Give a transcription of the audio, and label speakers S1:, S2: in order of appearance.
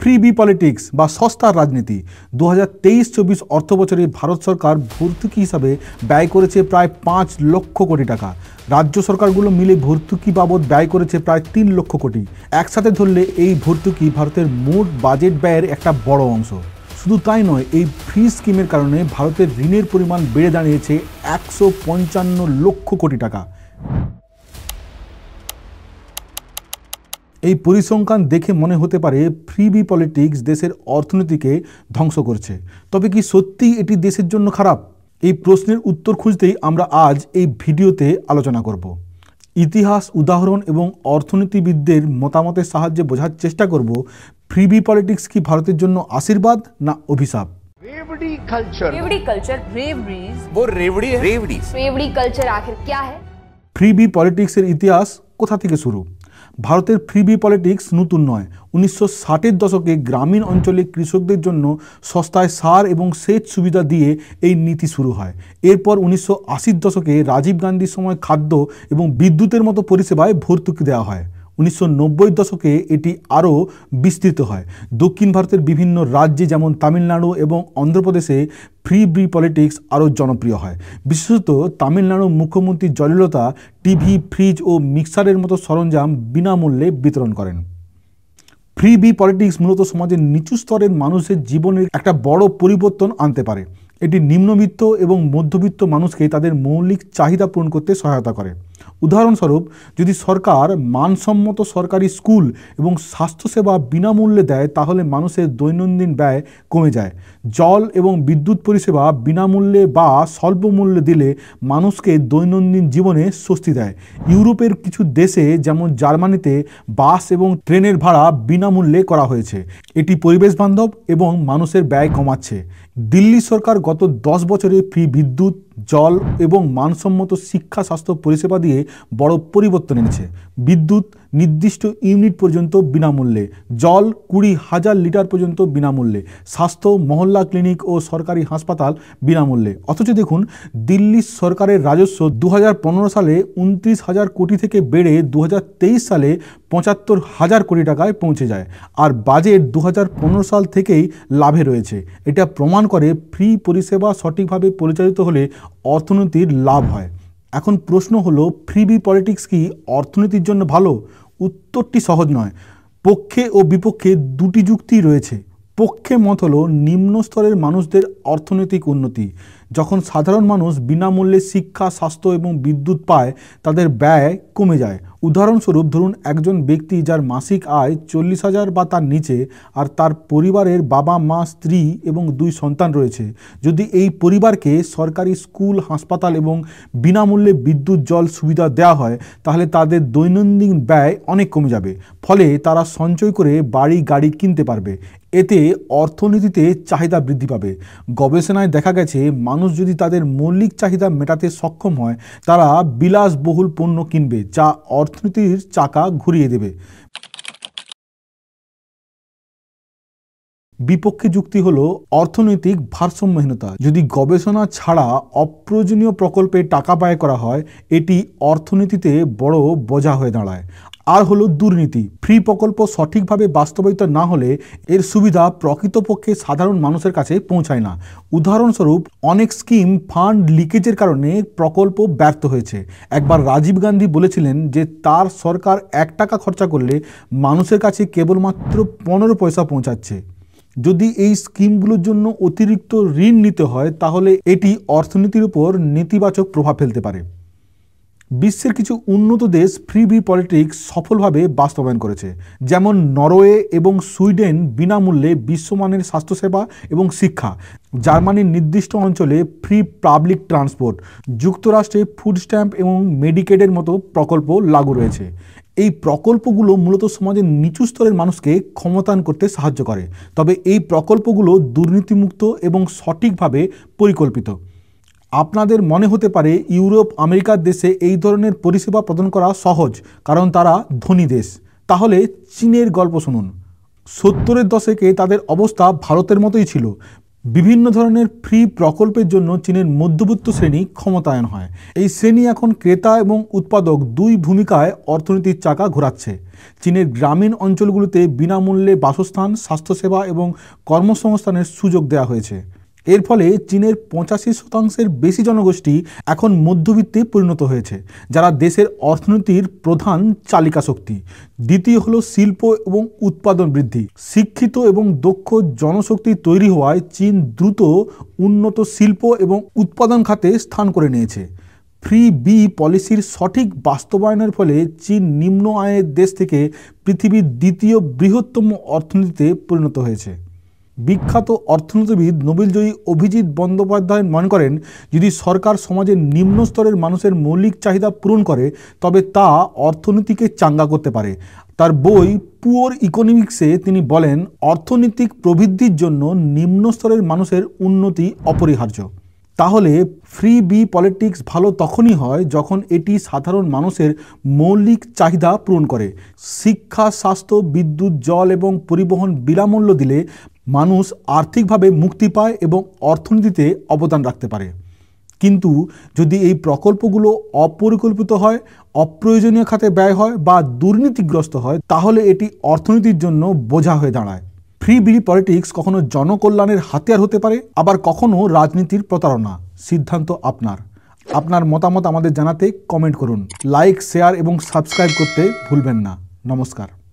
S1: ফ্রিবি politics বা সস্তার রাজনীতি 2023-24 অর্থবছরে ভারত সরকার ভর্তুকি হিসাবে ব্যয় করেছে প্রায় 5 লক্ষ কোটি টাকা। রাজ্য সরকারগুলো মিলে ভর্তুকি বাবদ ব্যয় করেছে প্রায় 3 লক্ষ কোটি। একসাথে ধরলে এই ভর্তুকি ভারতের মোট বাজেট ব্যয়ের একটা বড় অংশ। শুধু তাই নয়, এই ফ্রি স্কিমের কারণে ভারতের ঋণের পরিমাণ বেড়ে দাঁড়িয়েছে 155 লক্ষ কোটি টাকা। এই পরিসংখ্যান দেখে মনে হতে পারে ফ্রিবি পলিটিক্স দেশের অর্থনীতিকে ধ্বংস করছে। তবে কি সত্যিই এটি দেশের জন্য খারাপ? এই প্রশ্নের উত্তর খুঁজতেই আমরা আজ এই ভিডিওতে আলোচনা করব। ইতিহাস, উদাহরণ এবং অর্থনীতিবিদদের মতামতের সাহায্যে বোঝার চেষ্টা করব ফ্রিবি পলিটিক্স কি ভারতের জন্য আশীর্বাদ না অভিশাপ। ফ্রিবি পলিটিক্সের ইতিহাস কোথা থেকে শুরু? ভারতের ফ্রিবি পলিটিক্স নতুন নয়। 1960-এর দশকে গ্রামীণ অঞ্চলে কৃষকদের জন্য সস্তায় সার এবং সেচ সুবিধা দিয়ে এই নীতি শুরু হয়। এরপর 1980-র দশকে রাজীব গান্ধীর সময় খাদ্য এবং বিদ্যুতের মতো পরিষেবায় ভর্তুকি দেওয়া হয়। 1990-এর দশকে এটি আরও বিস্তৃত হয়। দক্ষিণ ভারতের বিভিন্ন রাজ্যে যেমন তামিলনাড়ু এবং অন্ধ্রপ্রদেশে ফ্রিবি পলিটিক্স আরও জনপ্রিয় হয়। বিশেষত তামিলনাড়ুর মুখ্যমন্ত্রী জয়ললিতা টিভি, ফ্রিজ ও মিক্সারের মতো সরঞ্জাম বিনামূল্যে বিতরণ করেন। ফ্রিবি পলিটিক্স মূলত সমাজের নিচু স্তরের মানুষের জীবনের একটা বড় পরিবর্তন আনতে পারে। এটি নিম্নবিত্ত এবং মধ্যবিত্ত মানুষকে তাদের মৌলিক চাহিদা পূরণ করতে সহায়তা করে। উদাহরণস্বরূপ, যদি সরকার মানসম্মত সরকারি স্কুল এবং স্বাস্থ্যসেবা বিনামূল্যে দেয় তাহলে মানুষের দৈনন্দিন ব্যয় কমে যায়। জল এবং বিদ্যুৎ পরিষেবা বিনামূল্যে বা স্বল্প মূল্যে দিলে মানুষকে দৈনন্দিন জীবনে স্বস্তি দেয়। ইউরোপের কিছু দেশে যেমন জার্মানিতে বাস এবং ট্রেনের ভাড়া বিনামূল্যে করা হয়েছে। এটি পরিবেশ বান্ধব এবং মানুষের ব্যয় কমাচ্ছে। দিল্লি সরকার গত 10 বছরে ফ্রি বিদ্যুৎ, জল এবং মানসম্মত শিক্ষা স্বাস্থ্য পরিষেবা দিয়ে বড় পরিবর্তন এনেছে। বিদ্যুৎ নির্দিষ্ট ইউনিট পর্যন্ত বিনামূল্যে, জল 20,000 লিটার পর্যন্ত বিনামূল্যে, স্বাস্থ্য, মহল্লা ক্লিনিক ও সরকারি হাসপাতাল বিনামূল্যে। অথচ দেখুন, দিল্লি সরকারের রাজস্ব 2015 সালে 29,000 কোটি থেকে বেড়ে 2023 সালে 75,000 কোটি টাকায় পৌঁছে যায়, আর বাজেট 2015 সাল থেকেই লাভে রয়েছে। এটা প্রমাণ করে ফ্রি পরিষেবা সঠিকভাবে পরিচালিত হলে অর্থনীতির লাভ হয়। এখন প্রশ্ন হলো, ফ্রিবি পলিটিক্স কি অর্থনীতির জন্য ভালো? উত্তরটি সহজ নয়। পক্ষে ও বিপক্ষে দুটি যুক্তি রয়েছে। পক্ষে মত হলো নিম্ন স্তরের মানুষদের অর্থনৈতিক উন্নতি। যখন সাধারণ মানুষ বিনামূল্যে শিক্ষা, স্বাস্থ্য এবং বিদ্যুৎ পায় তাদের ব্যয় কমে যায়। উদাহরণস্বরূপ ধরুন, একজন ব্যক্তি যার মাসিক আয় 40,000 বা তার নিচে আর তার পরিবারের বাবা, মা, স্ত্রী এবং 2 সন্তান রয়েছে। যদি এই পরিবারকে সরকারি স্কুল, হাসপাতাল এবং বিনামূল্যে বিদ্যুৎ, জল সুবিধা দেওয়া হয় তাহলে তাদের দৈনন্দিন ব্যয় অনেক কমে যাবে। ফলে তারা সঞ্চয় করে বাড়ি, গাড়ি কিনতে পারবে। এতে অর্থনীতিতে চাহিদা বৃদ্ধি পাবে। গবেষণায় দেখা গেছে, মানুষ যদি তাদের মৌলিক চাহিদা মেটাতে সক্ষম হয় তারা বিলাসবহুল পণ্য কিনবে, যা অর্থনীতির চাকা ঘুরিয়ে দেবে। বিপক্ষে যুক্তি হলো অর্থনৈতিক ভারসাম্যহীনতা। যদি গবেষণা ছাড়া অপ্রয়োজনীয় প্রকল্পে টাকা ব্যয় করা হয়, এটি অর্থনীতিতে বড় বোঝা হয়ে দাঁড়ায়। আর হলো দুর্নীতি। ফ্রি প্রকল্প সঠিকভাবে বাস্তবায়িত না হলে এর সুবিধা প্রকৃতপক্ষে সাধারণ মানুষের কাছে পৌঁছায় না। উদাহরণস্বরূপ, অনেক স্কিম ফান্ড লিকেজের কারণে প্রকল্প ব্যর্থ হয়েছে। একবার রাজীব গান্ধী বলেছিলেন যে তার সরকার 1 টাকা খরচা করলে মানুষের কাছে কেবলমাত্র 15 পয়সা পৌঁছাচ্ছে। যদি এই স্কিমগুলোর জন্য অতিরিক্ত ঋণ নিতে হয় তাহলে এটি অর্থনীতির উপর নেতিবাচক প্রভাব ফেলতে পারে। বিশ্বের কিছু উন্নত দেশ ফ্রিবি পলিটিক্স সফলভাবে বাস্তবায়ন করেছে, যেমন নরওয়ে এবং সুইডেন বিনামূল্যে বিশ্বমানের স্বাস্থ্যসেবা এবং শিক্ষা, জার্মানির নির্দিষ্ট অঞ্চলে ফ্রি পাবলিক ট্রান্সপোর্ট, যুক্তরাষ্ট্রে ফুড স্ট্যাম্প এবং মেডিকেডের মতো প্রকল্প লাগু রয়েছে। এই প্রকল্পগুলো মূলত সমাজের নিচু স্তরের মানুষকে ক্ষমতায়ন করতে সাহায্য করে। তবে এই প্রকল্পগুলো দুর্নীতিমুক্ত এবং সঠিকভাবে পরিকল্পিত। আপনাদের মনে হতে পারে ইউরোপ, আমেরিকার দেশে এই ধরনের পরিষেবা প্রদান করা সহজ, কারণ তারা ধনী দেশ। তাহলে চীনের গল্প শুনুন। 70-এর দশকে তাদের অবস্থা ভারতের মতোই ছিল। বিভিন্ন ধরনের ফ্রি প্রকল্পের জন্য চীনের মধ্যবিত্ত শ্রেণী ক্ষমতায়ন হয়। এই শ্রেণী এখন ক্রেতা এবং উৎপাদক দুই ভূমিকায় অর্থনীতির চাকা ঘোরাচ্ছে। চীনের গ্রামীণ অঞ্চলগুলোতে বিনামূল্যে বাসস্থান, স্বাস্থ্যসেবা এবং কর্মসংস্থানের সুযোগ দেওয়া হয়েছে। এর ফলে চীনের 85% বেশি জনগোষ্ঠী এখন মধ্যবিত্তে পরিণত হয়েছে, যারা দেশের অর্থনীতির প্রধান চালিকা শক্তি। দ্বিতীয় হলো শিল্প এবং উৎপাদন বৃদ্ধি। শিক্ষিত এবং দক্ষ জনশক্তি তৈরি হওয়ায় চীন দ্রুত উন্নত শিল্প এবং উৎপাদন খাতে স্থান করে নিয়েছে। ফ্রি বি পলিসির সঠিক বাস্তবায়নের ফলে চীন নিম্ন আয়ের দেশ থেকে পৃথিবীর দ্বিতীয় বৃহত্তম অর্থনীতিতে পরিণত হয়েছে। বিখ্যাত অর্থনীতিবিদ নোবেলজয়ী অভিজিৎ বন্দ্যোপাধ্যায় মনে করেন, যদি সরকার সমাজের নিম্ন স্তরের মানুষের মৌলিক চাহিদা পূরণ করে তবে তা অর্থনীতিকে চাঙ্গা করতে পারে। তার বই পুওর ইকোনমিক্সে তিনি বলেন, অর্থনৈতিক প্রবৃদ্ধির জন্য নিম্ন স্তরের মানুষের উন্নতি অপরিহার্য। তাহলে ফ্রি বি পলিটিক্স ভালো তখনই হয় যখন এটি সাধারণ মানুষের মৌলিক চাহিদা পূরণ করে। শিক্ষা, স্বাস্থ্য, বিদ্যুৎ, জল এবং পরিবহন বিনামূল্য দিলে মানুষ আর্থিকভাবে মুক্তি পায় এবং অর্থনীতিতে অবদান রাখতে পারে। কিন্তু যদি এই প্রকল্পগুলো অপরিকল্পিত হয়, অপ্রয়োজনীয় খাতে ব্যয় হয় বা দুর্নীতিগ্রস্ত হয়, তাহলে এটি অর্থনীতির জন্য বোঝা হয়ে দাঁড়ায়। ফ্রি বি পলিটিক্স কখনো জনকল্যাণের হাতিয়ার হতে পারে, আবার কখনো রাজনীতির প্রতারণা। সিদ্ধান্ত আপনার। আপনার মতামত আমাদের জানাতে কমেন্ট করুন। লাইক, শেয়ার এবং সাবস্ক্রাইব করতে ভুলবেন না। নমস্কার।